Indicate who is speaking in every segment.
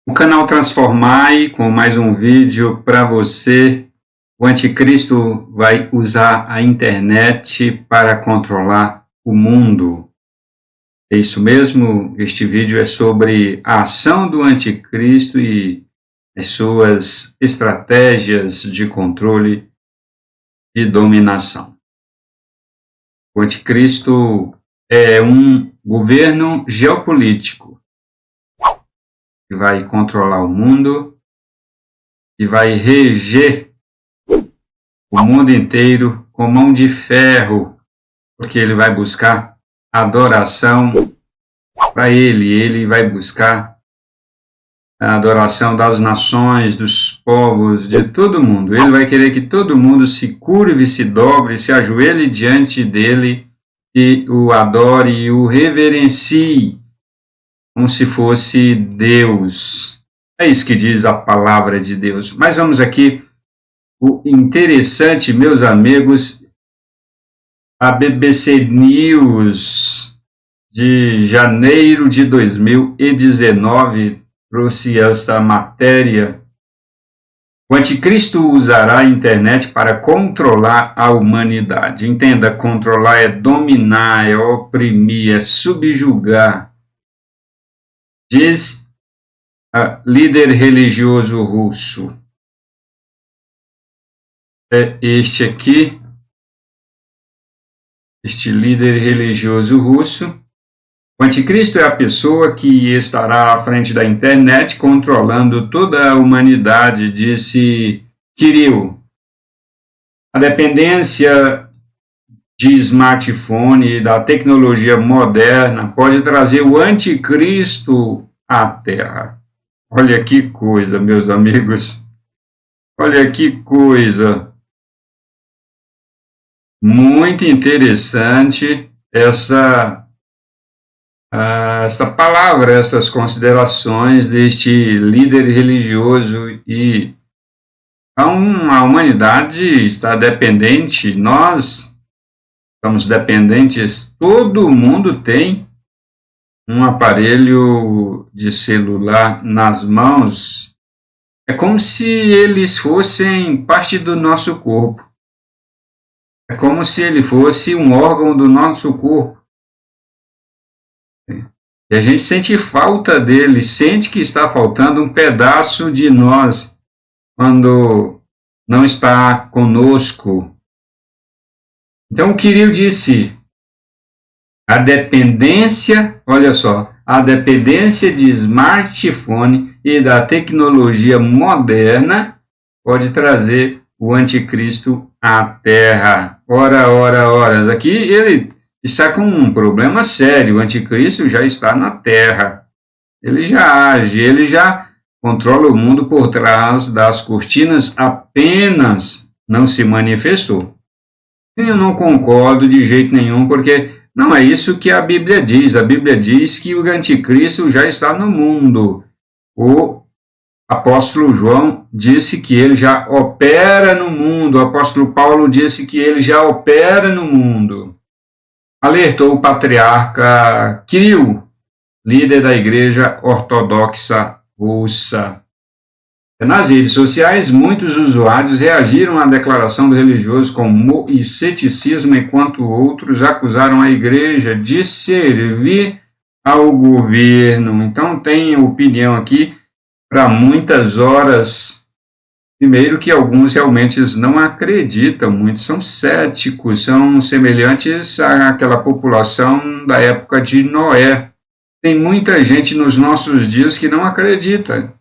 Speaker 1: O canal Transformai com mais um vídeo para você. O anticristo vai usar a internet para controlar o mundo. É isso mesmo? Este vídeo é sobre a ação do anticristo e as suas estratégias de controle e dominação. O anticristo é um governo geopolítico que vai controlar o mundo e vai reger o mundo inteiro com mão de ferro, porque ele vai buscar adoração para ele vai buscar a adoração das nações, dos povos, de todo mundo. Ele vai querer que todo mundo se curve, se dobre, se ajoelhe diante dele e o adore e o reverencie como se fosse Deus. É isso que diz a palavra de Deus. Mas vamos aqui, o interessante, meus amigos, a BBC News de janeiro de 2019 trouxe esta matéria. O anticristo usará a internet para controlar a humanidade. Entenda, controlar é dominar, é oprimir, é subjugar. Diz a líder religioso russo. É este aqui, este líder religioso russo. O anticristo é a pessoa que estará à frente da internet controlando toda a humanidade, disse Kirill. A dependência de smartphone e da tecnologia moderna pode trazer o anticristo à Terra. Olha que coisa, meus amigos. Olha que coisa. Muito interessante essa palavra, essas considerações deste líder religioso. E a humanidade está dependente, nós estamos dependentes, todo mundo tem um aparelho de celular nas mãos. É como se eles fossem parte do nosso corpo. É como se ele fosse um órgão do nosso corpo. E a gente sente falta dele, sente que está faltando um pedaço de nós quando não está conosco. Então o Kirill disse, a dependência, olha só, a dependência de smartphone e da tecnologia moderna pode trazer o anticristo à Terra. Ora. Aqui ele está com um problema sério, o anticristo já está na Terra. Ele já age, ele já controla o mundo por trás das cortinas, apenas não se manifestou. Eu não concordo de jeito nenhum, porque não é isso que a Bíblia diz. A Bíblia diz que o anticristo já está no mundo. O apóstolo João disse que ele já opera no mundo. O apóstolo Paulo disse que ele já opera no mundo. Alertou o patriarca Kirill, líder da Igreja Ortodoxa Russa. Nas redes sociais, muitos usuários reagiram à declaração do religioso com humor e ceticismo, enquanto outros acusaram a igreja de servir ao governo. Então, tem opinião aqui para muitas horas. Primeiro que alguns realmente não acreditam, muitos são céticos, são semelhantes àquela população da época de Noé. Tem muita gente nos nossos dias que não acredita.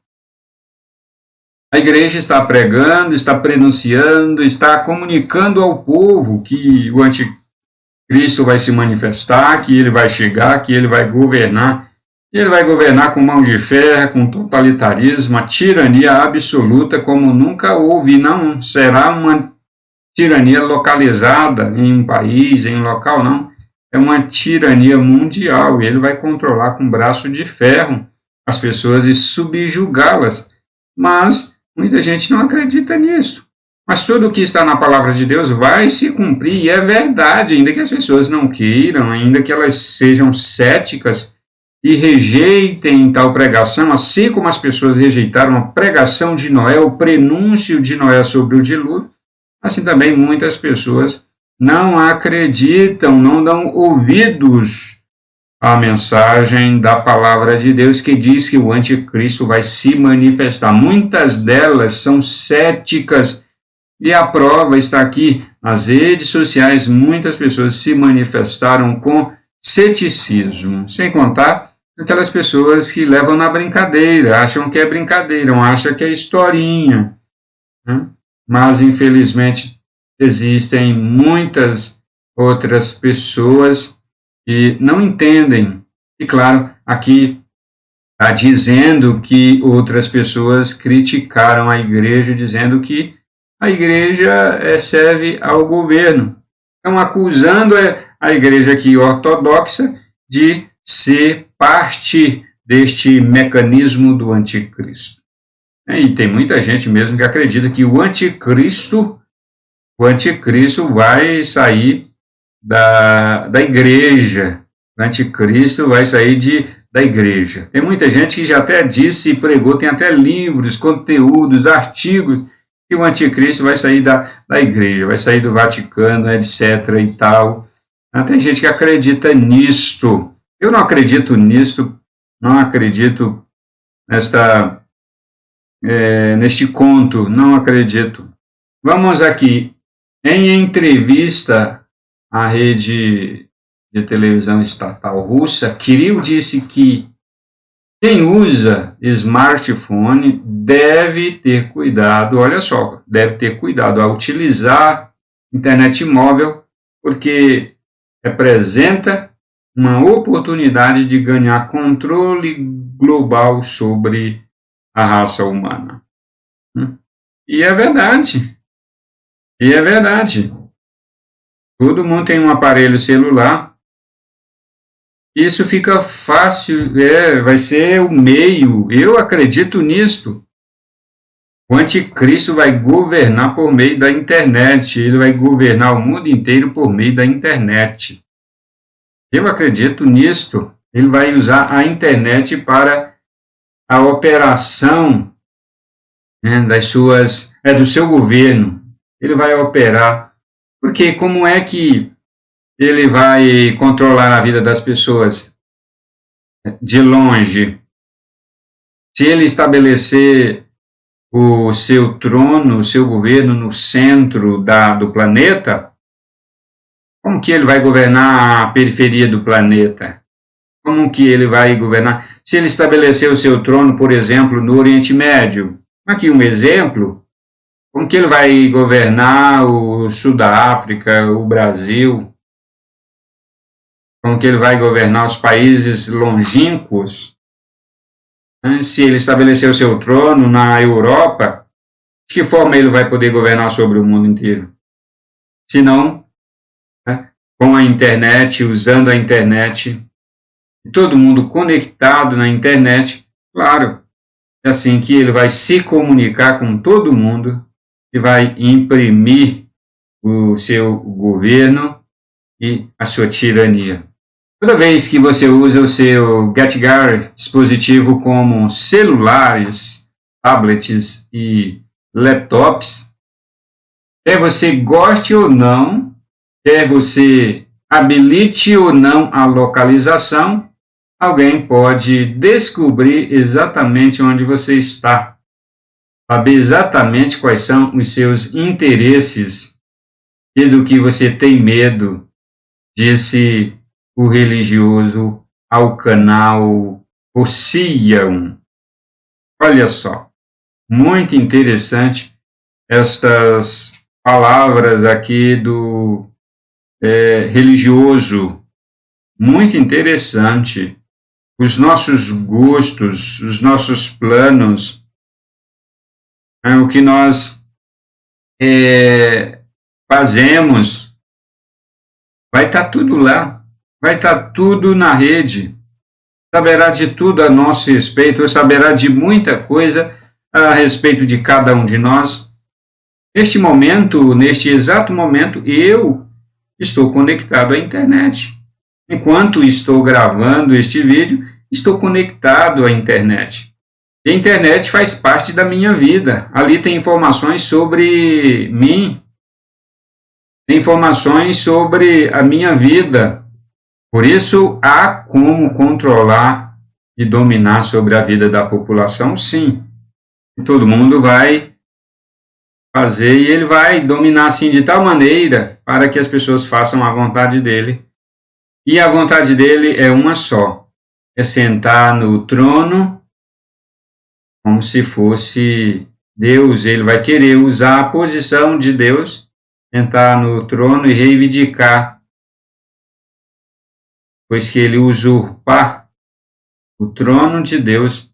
Speaker 1: A igreja está pregando, está prenunciando, está comunicando ao povo que o anticristo vai se manifestar, que ele vai chegar, que ele vai governar. E ele vai governar com mão de ferro, com totalitarismo, a tirania absoluta como nunca houve. Não será uma tirania localizada em um país, em um local, não. É uma tirania mundial. E ele vai controlar com braço de ferro as pessoas e subjugá-las. Mas muita gente não acredita nisso. Mas tudo o que está na palavra de Deus vai se cumprir, e é verdade, ainda que as pessoas não queiram, ainda que elas sejam céticas, e rejeitem tal pregação, assim como as pessoas rejeitaram a pregação de Noé, o prenúncio de Noé sobre o dilúvio, assim também muitas pessoas não acreditam, não dão ouvidos à mensagem da palavra de Deus que diz que o anticristo vai se manifestar. Muitas delas são céticas e a prova está aqui nas redes sociais. Muitas pessoas se manifestaram com ceticismo, sem contar aquelas pessoas que levam na brincadeira, acham que é brincadeira, acham que é historinha, né? Mas infelizmente existem muitas outras pessoas que não entendem. E claro, aqui está dizendo que outras pessoas criticaram a igreja, dizendo que a igreja serve ao governo. Estão acusando a igreja aqui ortodoxa de ser parte deste mecanismo do anticristo. E tem muita gente mesmo que acredita que o anticristo vai sair da igreja. O anticristo vai sair da igreja. Tem muita gente que já até disse e pregou, tem até livros, conteúdos, artigos, que o anticristo vai sair da igreja, vai sair do Vaticano, etc. e tal. Tem gente que acredita nisto. Eu não acredito nisto, não acredito neste conto, não acredito. Vamos aqui. Em entrevista à rede de televisão estatal russa, Kirill disse que quem usa smartphone deve ter cuidado, olha só, deve ter cuidado ao utilizar internet móvel, porque representa uma oportunidade de ganhar controle global sobre a raça humana. E é verdade. E é verdade. Todo mundo tem um aparelho celular. Isso fica fácil, vai ser o meio. Eu acredito nisto. O anticristo vai governar por meio da internet. Ele vai governar o mundo inteiro por meio da internet. Eu acredito nisto. Ele vai usar a internet para a operação, né, do seu governo. Ele vai operar. Porque como é que ele vai controlar a vida das pessoas de longe? Se ele estabelecer o seu trono, o seu governo no centro do planeta, como que ele vai governar a periferia do planeta? Como que ele vai governar? Se ele estabelecer o seu trono, por exemplo, no Oriente Médio, aqui um exemplo, como que ele vai governar o sul da África, o Brasil? Como que ele vai governar os países longínquos? Se ele estabelecer o seu trono na Europa, de que forma ele vai poder governar sobre o mundo inteiro? Se não, com a internet, usando a internet, todo mundo conectado na internet, claro, é assim que ele vai se comunicar com todo mundo e vai imprimir o seu governo e a sua tirania. Toda vez que você usa o seu GetGar dispositivo como celulares, tablets e laptops, quer você goste ou não, quer você habilite ou não a localização, alguém pode descobrir exatamente onde você está, saber exatamente quais são os seus interesses e do que você tem medo, disse o religioso ao canal Ocean. Olha só, muito interessante estas palavras aqui do religioso, muito interessante. Os nossos gostos, os nossos planos, o que nós fazemos, vai estar tudo lá, vai estar tudo na rede, saberá de tudo a nosso respeito, saberá de muita coisa a respeito de cada um de nós. Neste exato momento, eu estou conectado à internet. Enquanto estou gravando este vídeo, estou conectado à internet. E a internet faz parte da minha vida. Ali tem informações sobre mim, tem informações sobre a minha vida. Por isso, há como controlar e dominar sobre a vida da população, sim. E todo mundo vai fazer e ele vai dominar assim de tal maneira para que as pessoas façam a vontade dele. E a vontade dele é uma só, é sentar no trono como se fosse Deus. Ele vai querer usar a posição de Deus, sentar no trono e reivindicar, pois que ele usurpar o trono de Deus,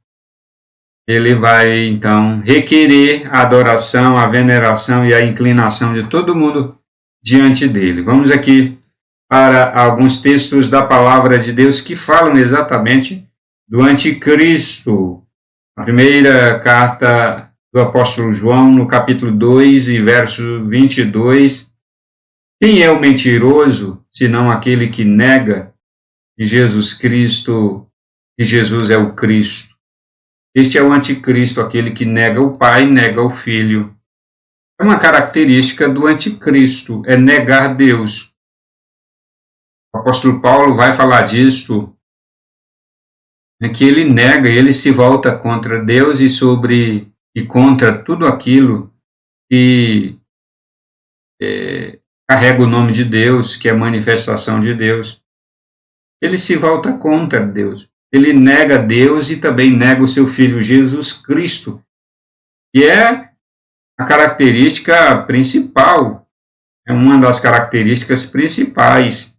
Speaker 1: ele vai então requerer a adoração, a veneração e a inclinação de todo mundo diante dele. Vamos aqui para alguns textos da palavra de Deus que falam exatamente do anticristo. A primeira carta do apóstolo João, no capítulo 2 e verso 22. Quem é o mentiroso, senão aquele que nega que Jesus é o Cristo? Este é o anticristo, aquele que nega o Pai, nega o Filho. É uma característica do anticristo, é negar Deus. O apóstolo Paulo vai falar disso, que ele nega, ele se volta contra Deus e contra tudo aquilo que carrega o nome de Deus, que é manifestação de Deus. Ele se volta contra Deus. Ele nega Deus e também nega o seu Filho Jesus Cristo, que é a característica principal, é uma das características principais,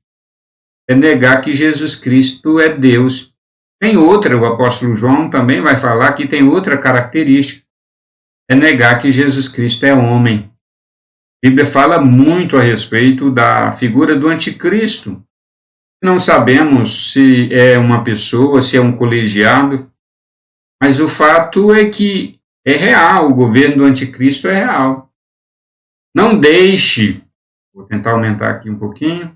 Speaker 1: é negar que Jesus Cristo é Deus. Tem outra, o apóstolo João também vai falar que tem outra característica, é negar que Jesus Cristo é homem. A Bíblia fala muito a respeito da figura do anticristo. Não sabemos se é uma pessoa, se é um colegiado, mas o fato é que é real, o governo do anticristo é real. Não deixe, vou tentar aumentar aqui um pouquinho,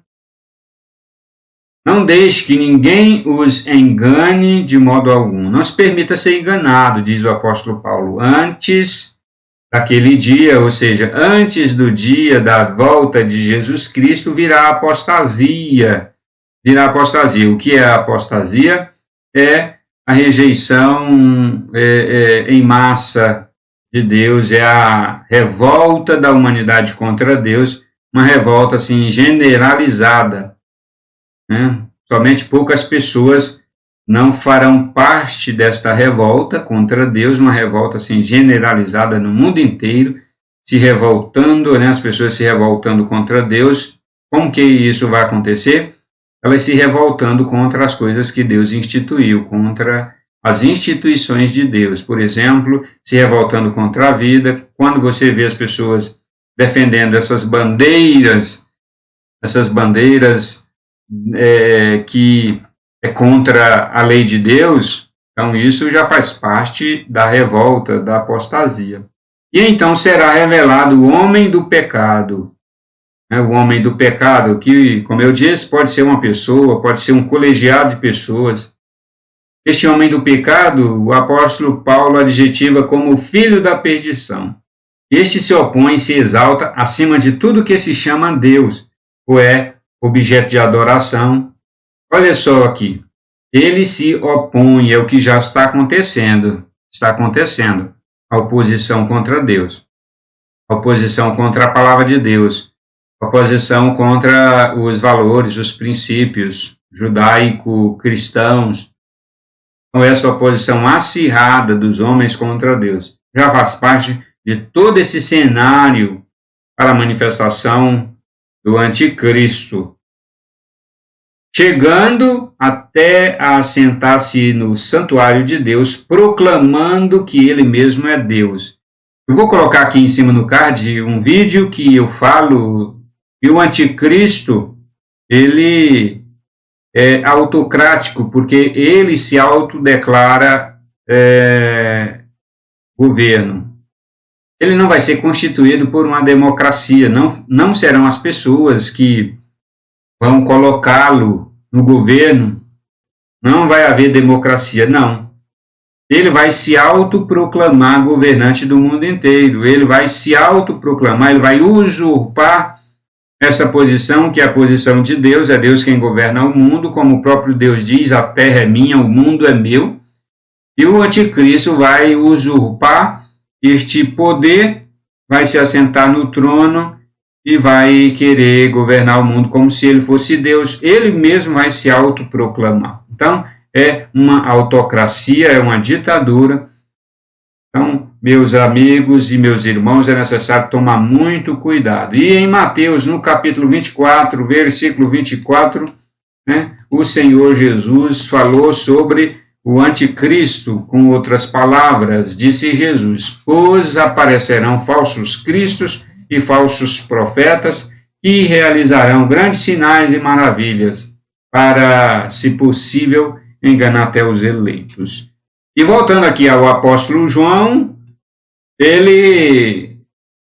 Speaker 1: não deixe que ninguém os engane de modo algum. Não se permita ser enganado, diz o apóstolo Paulo, antes daquele dia, ou seja, antes do dia da volta de Jesus Cristo, virá a apostasia. Virá a apostasia. O que é a apostasia? É a rejeição em massa de Deus, é a revolta da humanidade contra Deus, uma revolta assim generalizada. Somente poucas pessoas não farão parte desta revolta contra Deus, uma revolta assim generalizada no mundo inteiro, se revoltando, as pessoas se revoltando contra Deus. Como que isso vai acontecer? Elas se revoltando contra as coisas que Deus instituiu, contra as instituições de Deus. Por exemplo, se revoltando contra a vida. Quando você vê as pessoas defendendo essas bandeiras que é contra a lei de Deus, então isso já faz parte da revolta, da apostasia. E então será revelado o homem do pecado. O homem do pecado, que, como eu disse, pode ser uma pessoa, pode ser um colegiado de pessoas. Este homem do pecado, o apóstolo Paulo adjetiva como o filho da perdição. Este se opõe e se exalta acima de tudo que se chama Deus, ou é objeto de adoração. Olha só aqui, ele se opõe, é o que já está acontecendo. A oposição contra Deus, a oposição contra a palavra de Deus, a oposição contra os valores, os princípios judaico-cristãos. Então, essa oposição acirrada dos homens contra Deus já faz parte de todo esse cenário para a manifestação do anticristo, chegando até a assentar-se no santuário de Deus, proclamando que ele mesmo é Deus. Eu vou colocar aqui em cima no card um vídeo que eu falo que o anticristo, ele é autocrático, porque ele se autodeclara governo. Ele não vai ser constituído por uma democracia, não serão as pessoas que vão colocá-lo no governo, não vai haver democracia, não. Ele vai se autoproclamar governante do mundo inteiro, ele vai se autoproclamar, ele vai usurpar essa posição, que é a posição de Deus, é Deus quem governa o mundo, como o próprio Deus diz, a terra é minha, o mundo é meu, e o anticristo vai usurpar este poder, vai se assentar no trono e vai querer governar o mundo como se ele fosse Deus, ele mesmo vai se autoproclamar. Então, é uma autocracia, é uma ditadura. Então, meus amigos e meus irmãos, é necessário tomar muito cuidado. E em Mateus, no capítulo 24, versículo 24, né, o Senhor Jesus falou sobre o anticristo, com outras palavras, disse Jesus: pois aparecerão falsos cristos e falsos profetas, que realizarão grandes sinais e maravilhas, para, se possível, enganar até os eleitos. E voltando aqui ao apóstolo João, ele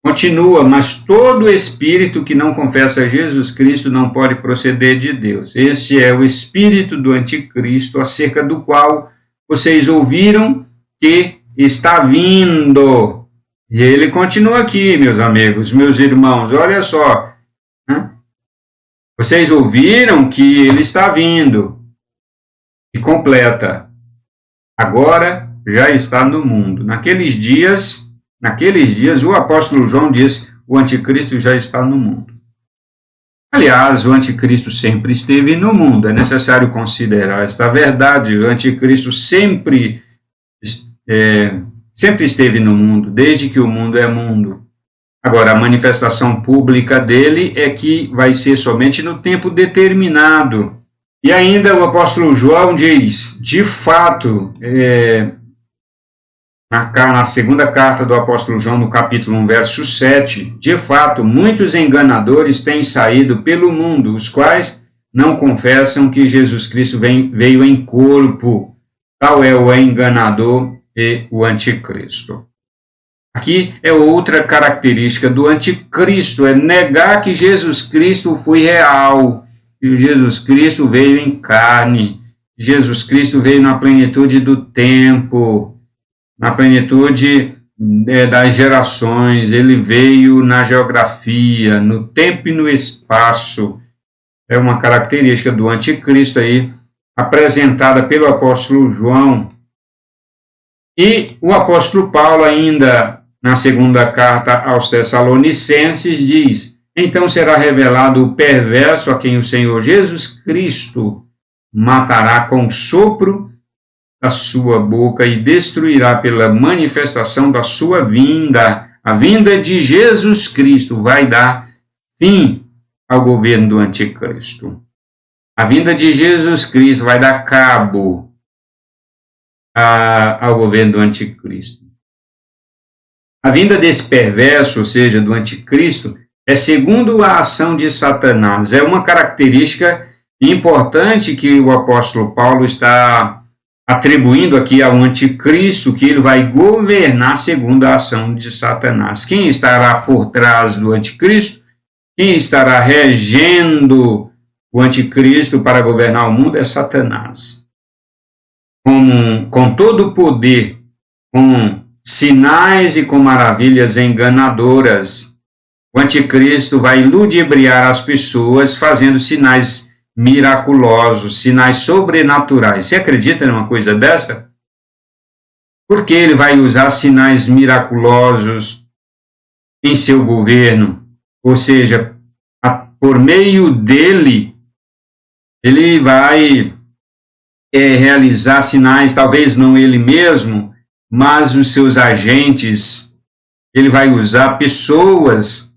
Speaker 1: continua: mas todo espírito que não confessa Jesus Cristo não pode proceder de Deus. Esse é o espírito do anticristo, acerca do qual vocês ouviram que está vindo. E ele continua aqui, meus amigos, meus irmãos, olha só. Né? Vocês ouviram que ele está vindo. E completa: agora já está no mundo. Naqueles dias, o apóstolo João diz: o anticristo já está no mundo. Aliás, o anticristo sempre esteve no mundo. É necessário considerar esta verdade. O anticristo sempre esteve no mundo, desde que o mundo é mundo. Agora, a manifestação pública dele é que vai ser somente no tempo determinado. E ainda o apóstolo João diz: de fato, na segunda carta do apóstolo João, no capítulo 1, verso 7, de fato, muitos enganadores têm saído pelo mundo, os quais não confessam que Jesus Cristo veio em corpo. Tal é o enganador e o anticristo. Aqui é outra característica do anticristo, é negar que Jesus Cristo foi real, que Jesus Cristo veio em carne, Jesus Cristo veio na plenitude do tempo, na plenitude das gerações, ele veio na geografia, no tempo e no espaço. É uma característica do anticristo aí, apresentada pelo apóstolo João. E o apóstolo Paulo, ainda na segunda carta aos Tessalonicenses, diz: então será revelado o perverso, a quem o Senhor Jesus Cristo matará com o sopro da sua boca e destruirá pela manifestação da sua vinda. A vinda de Jesus Cristo vai dar fim ao governo do anticristo. A vinda de Jesus Cristo vai dar cabo ao governo do anticristo. A vinda desse perverso, ou seja, do anticristo, é segundo a ação de Satanás. É uma característica importante que o apóstolo Paulo está atribuindo aqui ao anticristo, que ele vai governar segundo a ação de Satanás. Quem estará por trás do anticristo? Quem estará regendo o anticristo para governar o mundo é Satanás. Com todo o poder, com sinais e com maravilhas enganadoras, o anticristo vai ludibriar as pessoas fazendo sinais miraculosos, sinais sobrenaturais. Você acredita numa coisa dessa? Porque ele vai usar sinais miraculosos em seu governo, ou seja, por meio dele, ele vai realizar sinais, talvez não ele mesmo, mas os seus agentes. Ele vai usar pessoas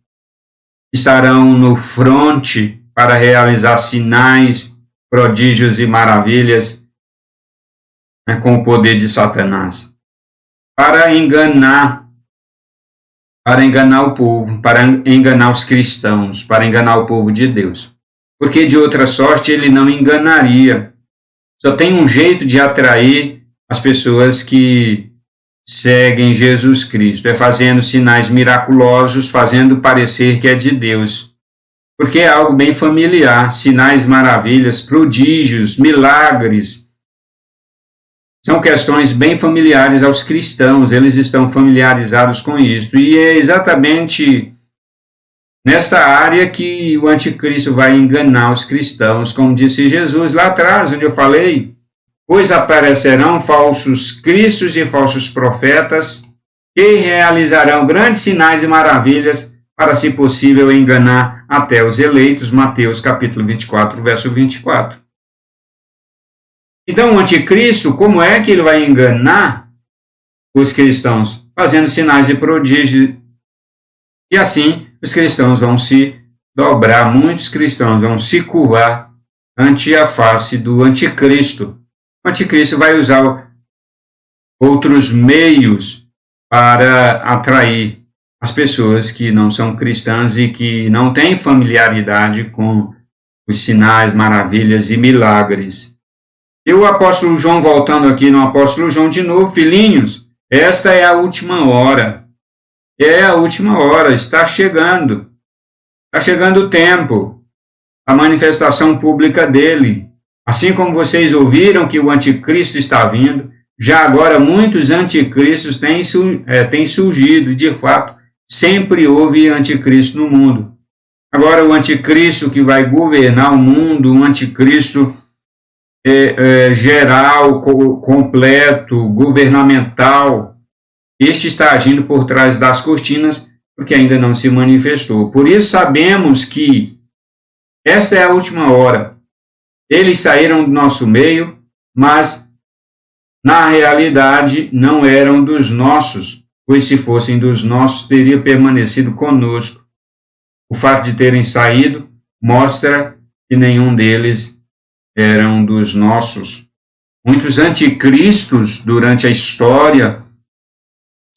Speaker 1: que estarão no fronte para realizar sinais, prodígios e maravilhas, né, com o poder de Satanás, para enganar o povo, para enganar os cristãos, para enganar o povo de Deus. Porque de outra sorte ele não enganaria. Só tem um jeito de atrair as pessoas que seguem Jesus Cristo, é fazendo sinais miraculosos, fazendo parecer que é de Deus. Porque é algo bem familiar, sinais, maravilhas, prodígios, milagres, São questões bem familiares aos cristãos, eles estão familiarizados com isso. E é exatamente nesta área que o anticristo vai enganar os cristãos, como disse Jesus lá atrás, onde eu falei, pois aparecerão falsos cristos e falsos profetas, que realizarão grandes sinais e maravilhas, para, se possível, enganar até os eleitos. Mateus capítulo 24, verso 24. Então, o anticristo, como é que ele vai enganar os cristãos? Fazendo sinais de prodígio. E assim, os cristãos vão se dobrar, muitos cristãos vão se curvar ante a face do anticristo. O anticristo vai usar outros meios para atrair as pessoas que não são cristãs e que não têm familiaridade com os sinais, maravilhas e milagres. E o apóstolo João, voltando aqui no apóstolo João de novo, filhinhos, esta é a última hora. É a última hora, está chegando. Está chegando o tempo, a manifestação pública dele. Assim como vocês ouviram que o anticristo está vindo, já agora muitos anticristos têm surgido, e de fato, sempre houve anticristo no mundo. Agora o anticristo que vai governar o mundo, um anticristo geral, completo, governamental, este está agindo por trás das cortinas, porque ainda não se manifestou. Por isso sabemos que esta é a última hora. Eles saíram do nosso meio, mas na realidade não eram dos nossos, pois se fossem dos nossos, teria permanecido conosco. O fato de terem saído mostra que nenhum deles eram dos nossos. Muitos anticristos durante a história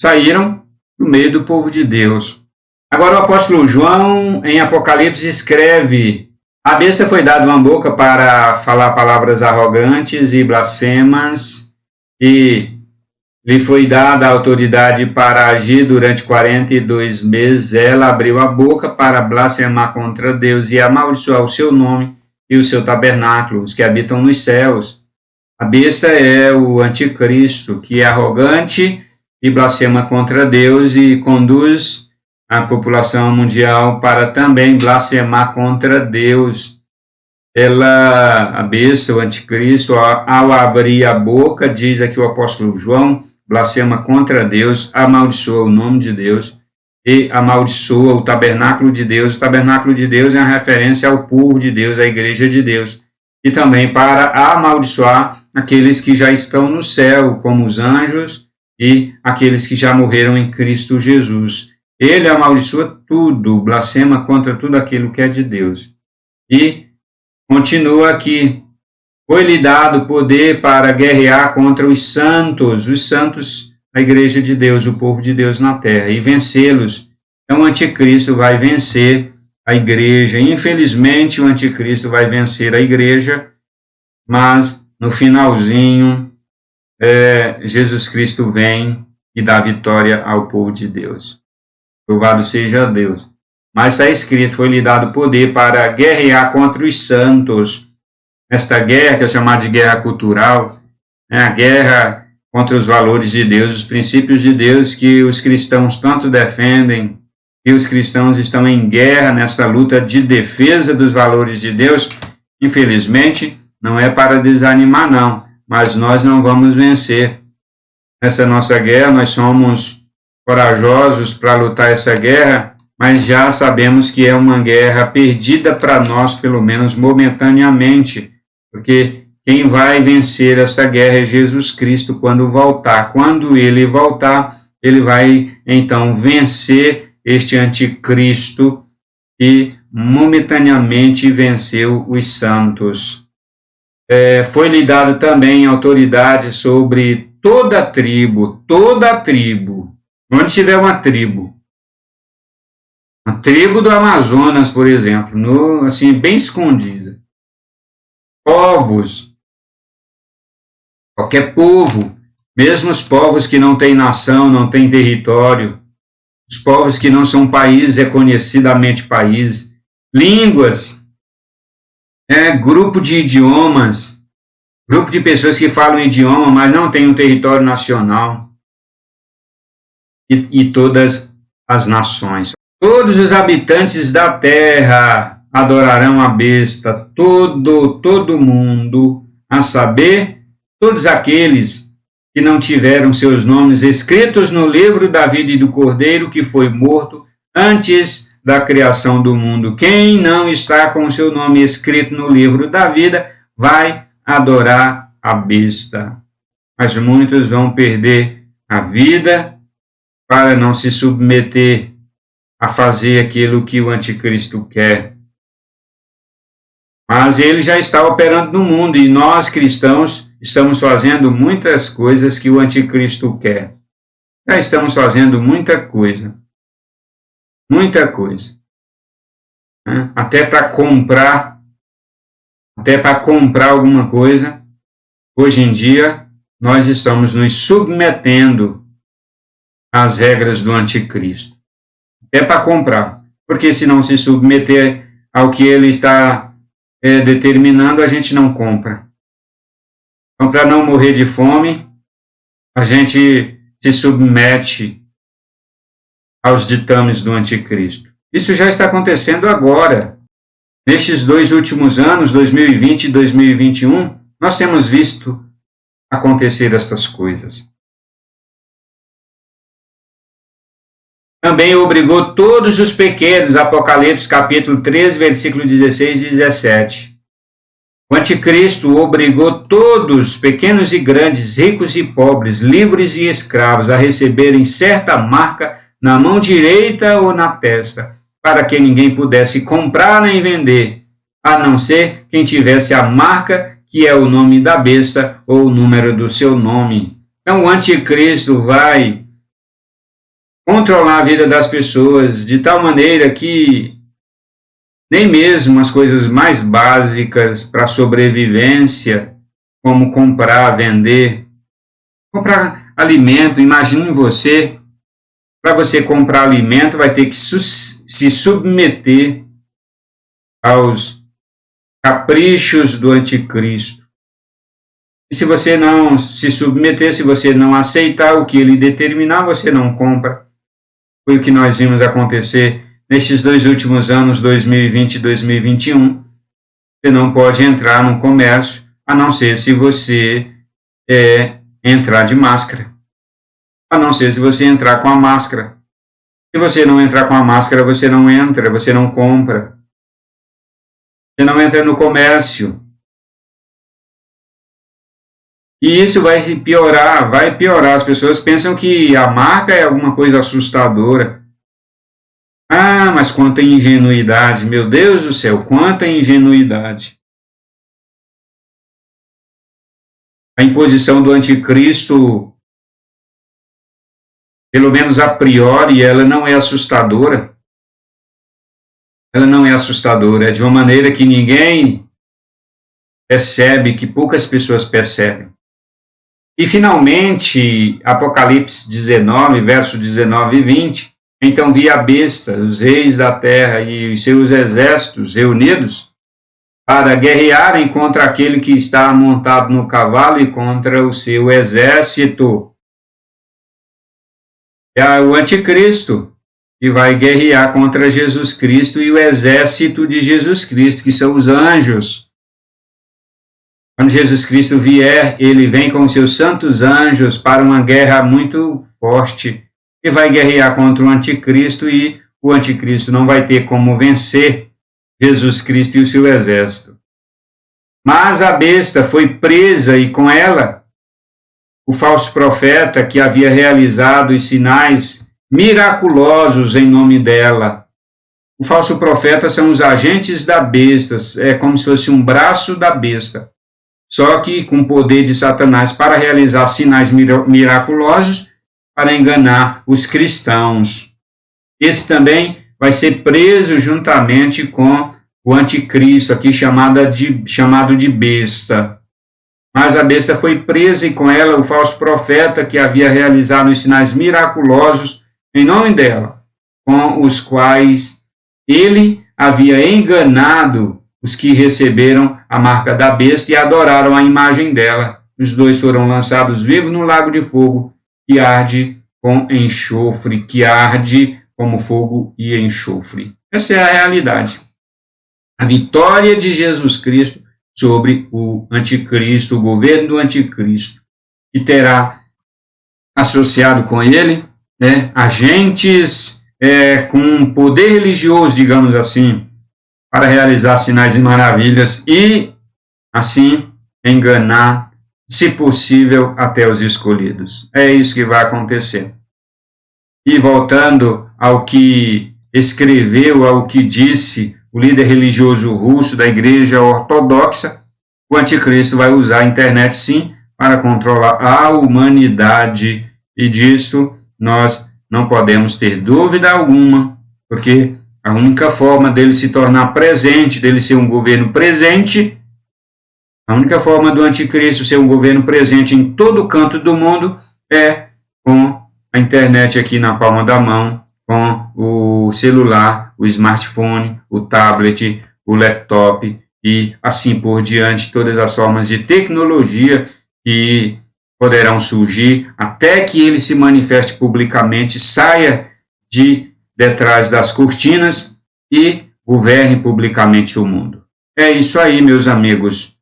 Speaker 1: saíram do meio do povo de Deus. Agora o apóstolo João, em Apocalipse, escreve: a besta foi dada uma boca para falar palavras arrogantes e blasfemas, e lhe foi dada a autoridade para agir durante 42 meses. Ela abriu a boca para blasfemar contra Deus e amaldiçoar o seu nome e o seu tabernáculo, os que habitam nos céus. A besta é o anticristo, que é arrogante e blasfema contra Deus e conduz a população mundial para também blasfemar contra Deus. A besta, o anticristo, ao abrir a boca, diz aqui o apóstolo João, blasfema contra Deus, amaldiçoa o nome de Deus e amaldiçoa o tabernáculo de Deus. O tabernáculo de Deus é uma referência ao povo de Deus, à igreja de Deus. E também para amaldiçoar aqueles que já estão no céu, como os anjos e aqueles que já morreram em Cristo Jesus. Ele amaldiçoa tudo, blasfema contra tudo aquilo que é de Deus. E continua aqui: foi-lhe dado poder para guerrear contra os santos, a igreja de Deus, o povo de Deus na terra, e vencê-los. Então o anticristo vai vencer a igreja. Infelizmente o anticristo vai vencer a igreja, mas no finalzinho Jesus Cristo vem e dá vitória ao povo de Deus. Louvado seja Deus. Mas está escrito: foi-lhe dado poder para guerrear contra os santos. Esta guerra, que é chamada de guerra cultural, é a guerra contra os valores de Deus, os princípios de Deus que os cristãos tanto defendem, e os cristãos estão em guerra nesta luta de defesa dos valores de Deus. Infelizmente, não é para desanimar, não, mas nós não vamos vencer essa nossa guerra. Nós somos corajosos para lutar essa guerra, mas já sabemos que é uma guerra perdida para nós, pelo menos momentaneamente, porque quem vai vencer essa guerra é Jesus Cristo quando voltar. Quando ele voltar, ele vai então vencer este anticristo que momentaneamente venceu os santos. Foi-lhe dado também autoridade sobre toda a tribo. Onde tiver uma tribo do Amazonas, por exemplo, assim, bem escondida. Povos, qualquer povo, mesmo os povos que não têm nação, não têm território, os povos que não são países, reconhecidamente países, línguas, grupo de idiomas, Grupo de pessoas que falam idioma, mas não tem um território nacional. E todas as nações. Todos os habitantes da terra adorarão a besta, todo mundo, a saber, todos aqueles que não tiveram seus nomes escritos no livro da vida e do Cordeiro que foi morto antes da criação do mundo. Quem não está com seu nome escrito no livro da vida vai adorar a besta. Mas muitos vão perder a vida para não se submeter a fazer aquilo que o anticristo quer. Mas ele já está operando no mundo e nós, cristãos, estamos fazendo muitas coisas que o anticristo quer. Já estamos fazendo muita coisa. Muita coisa. Até para comprar alguma coisa, hoje em dia, nós estamos nos submetendo às regras do anticristo. É para comprar, porque se não se submeter ao que ele está determinando, a gente não compra. Então, para não morrer de fome, a gente se submete aos ditames do anticristo. Isso já está acontecendo agora. Nestes 2 últimos anos, 2020 e 2021, nós temos visto acontecer estas coisas. Também obrigou todos os pequenos, Apocalipse capítulo 13, versículo 16 e 17. O anticristo obrigou todos, pequenos e grandes, ricos e pobres, livres e escravos, a receberem certa marca na mão direita ou na testa, para que ninguém pudesse comprar nem vender, a não ser quem tivesse a marca, que é o nome da besta ou o número do seu nome. Então o anticristo vai controlar a vida das pessoas de tal maneira que nem mesmo as coisas mais básicas para a sobrevivência, como comprar, vender, comprar alimento. Imagine você, para você comprar alimento, vai ter que se submeter aos caprichos do anticristo. E se você não se submeter, se você não aceitar o que ele determinar, você não compra. Foi o que nós vimos acontecer nestes 2 últimos anos, 2020 e 2021. Você não pode entrar no comércio, a não ser se você entrar de máscara. A não ser se você entrar com a máscara. Se você não entrar com a máscara, você não entra, você não compra. Você não entra no comércio. E isso vai piorar. As pessoas pensam que a marca é alguma coisa assustadora. Ah, mas quanta ingenuidade, meu Deus do céu, quanta ingenuidade. A imposição do anticristo, pelo menos a priori, ela não é assustadora. Ela não é assustadora, é de uma maneira que ninguém percebe, que poucas pessoas percebem. E, finalmente, Apocalipse 19, verso 19 e 20, então vi a besta, os reis da terra e os seus exércitos reunidos para guerrearem contra aquele que está montado no cavalo e contra o seu exército. É o anticristo que vai guerrear contra Jesus Cristo e o exército de Jesus Cristo, que são os anjos. Quando Jesus Cristo vier, ele vem com os seus santos anjos para uma guerra muito forte e vai guerrear contra o anticristo, e o anticristo não vai ter como vencer Jesus Cristo e o seu exército. Mas a besta foi presa e com ela o falso profeta que havia realizado os sinais miraculosos em nome dela. O falso profeta são os agentes da besta, é como se fosse um braço da besta, só que com o poder de Satanás para realizar sinais miraculosos para enganar os cristãos. Esse também vai ser preso juntamente com o anticristo, aqui chamado de besta. Mas a besta foi presa e com ela o falso profeta que havia realizado os sinais miraculosos em nome dela, com os quais ele havia enganado os que receberam a marca da besta e adoraram a imagem dela. Os dois foram lançados vivos no lago de fogo, que arde com enxofre, que arde como fogo e enxofre. Essa é a realidade. A vitória de Jesus Cristo sobre o anticristo, o governo do anticristo, que terá associado com ele agentes com poder religioso, digamos assim, para realizar sinais e maravilhas e, assim, enganar, se possível, até os escolhidos. É isso que vai acontecer. E voltando ao que escreveu, ao que disse o líder religioso russo da Igreja Ortodoxa, o anticristo vai usar a internet, sim, para controlar a humanidade, e disso nós não podemos ter dúvida alguma, porque a única forma dele se tornar presente, dele ser um governo presente, a única forma do anticristo ser um governo presente em todo canto do mundo é com a internet aqui na palma da mão, com o celular, o smartphone, o tablet, o laptop e assim por diante, todas as formas de tecnologia que poderão surgir até que ele se manifeste publicamente, saia de detrás das cortinas e governe publicamente o mundo. É isso aí, meus amigos.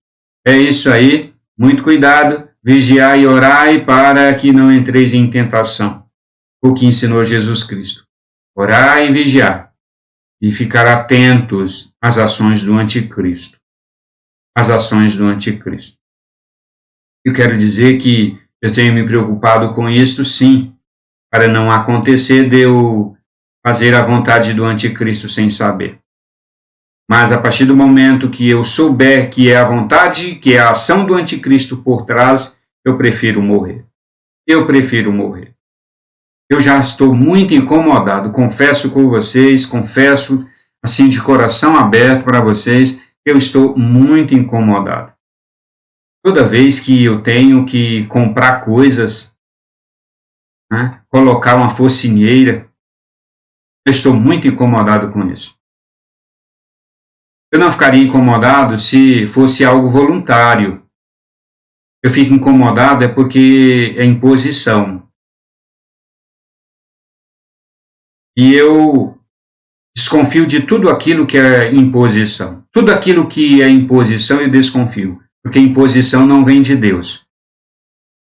Speaker 1: É isso aí. Muito cuidado, vigiai e orai para que não entreis em tentação. O que ensinou Jesus Cristo. Orai e vigiar. E ficar atentos às ações do anticristo. As ações do anticristo. Eu quero dizer que eu tenho me preocupado com isto, sim, para não acontecer de eu fazer a vontade do anticristo sem saber. Mas a partir do momento que eu souber que é a vontade, que é a ação do anticristo por trás, eu prefiro morrer. Eu prefiro morrer. Eu já estou muito incomodado, confesso com vocês, confesso assim de coração aberto para vocês, eu estou muito incomodado. Toda vez que eu tenho que comprar coisas, colocar uma focinheira, eu estou muito incomodado com isso. Eu não ficaria incomodado se fosse algo voluntário. Eu fico incomodado porque é imposição. E eu desconfio de tudo aquilo que é imposição. Tudo aquilo que é imposição eu desconfio. Porque imposição não vem de Deus.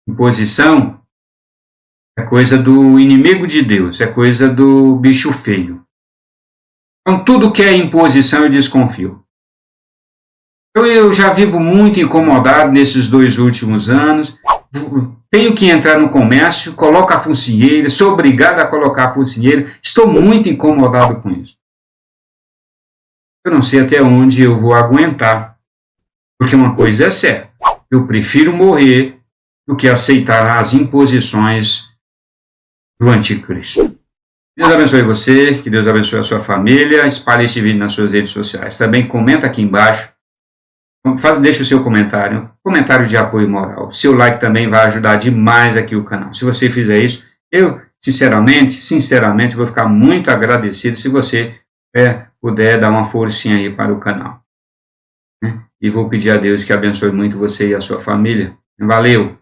Speaker 1: Imposição é coisa do inimigo de Deus, é coisa do bicho feio. Então, tudo que é imposição eu desconfio. Então, eu já vivo muito incomodado nesses 2 últimos anos. Tenho que entrar no comércio, coloco a focinheira, sou obrigado a colocar a focinheira. Estou muito incomodado com isso. Eu não sei até onde eu vou aguentar. Porque uma coisa é certa, eu prefiro morrer do que aceitar as imposições do anticristo. Deus abençoe você, que Deus abençoe a sua família, espalhe este vídeo nas suas redes sociais. Também comenta aqui embaixo, deixa o seu comentário de apoio moral. Seu like também vai ajudar demais aqui o canal. Se você fizer isso, eu sinceramente vou ficar muito agradecido se você puder dar uma forcinha aí para o canal. E vou pedir a Deus que abençoe muito você e a sua família. Valeu!